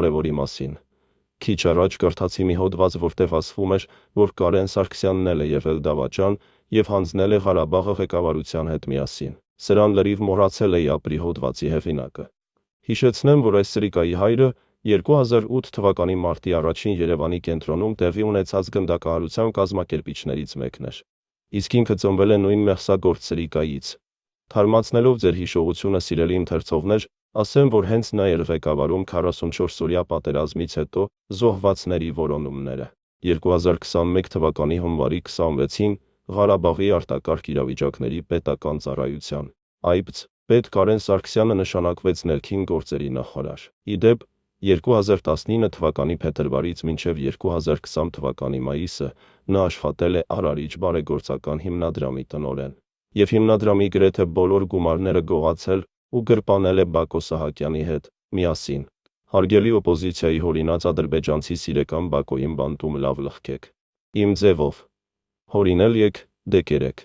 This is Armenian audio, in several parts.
կարևորի մասին։ Քիչ առաջ կարդացի մի հոդված, որտեղ ասվում էր, որ Կարեն Սարգսյանն էլ է եղել դավաճան և հանձնել է Ղարաբաղը ղեկավարության հետ միասին։ Սրան լրիվ մոռացել էի ապրի հոդվածի հեղինակը։ Հիշեցնեմ, որ այս սրիկայի հայրը 2008 թվականի մարտի 1-ին Երևանի կենտրոնում տեղի ունեցած գնդակահարության կազմակերպիչներից մեկն էր։ Իսկ ինքը ծնվել է նույն մեղսագործ սրիկայից։ Թարմացնելով ձեր հիշողությունը, սիրելի ընթերցողներ, ասեմ, որ հենց նա էր ղեկավարում 44-օրյա պատերազմից հետո զոհվածների որոնումները։ 2021 թվականի հունվարի 26-ին Ղարաբաղի արտակարգ իրավիճակների պետական ծառայության (ԱԻԲԾ) պետ Կարեն Սարգսյանը նշանակվեց ներքին գործերի նախարար։ Ի դեպ, 2019 թվականի փետրվարից մինչև 2020 թվականի մայիսը նա աշխատել է Արարիչ բարեգործական հիմնադրամի տնօրեն և հիմնադրամի գրեթե բոլոր գումարները գողացել ու գրպանել է Բակո Սահակյանի հետ միասին։ Հարգելի օպոզիցիայի հորինած ադրբեջանցի սիրեկան Բակոյին բանտում լավ լխկեք։ Իմ ձևով։ Հորինել եք, դե կերեք։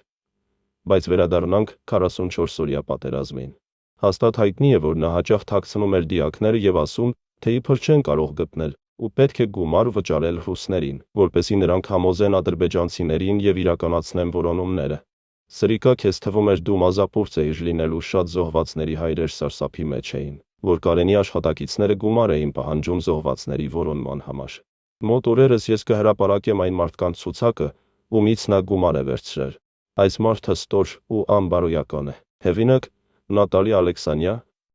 Բայց վերադառնանք 44-օրյա պատերազմին։ Հաստատ հայտնի է, որ նա հաճախ թաքցնում էր դիակները և ասում, թե իբր չեն կարող գտնել ու պետք է գումար վճարել ռուսներին, որպեսզի նրանք համոզեն ադրբեջանցիներին և իրականացնեն որոնումները։ Սրիկա, քեզ թվում էր դու մազապուրծ էիր լինելու, շատ զոհվածների հայրեր սարսափի մեջ էին, որ Կարենի աշխատակիցները գումար էին պահանջում զոհվածների որոնման համար։ Մոտ օրերս ես կհրապարակեմ այն մարդկանց ցուցակը, ումից նա գումար է վերցրել։ Այս մարդը ստոր ու անբարոյական է։ Հեղինակ՝ Նատալի Ալեքսանյա,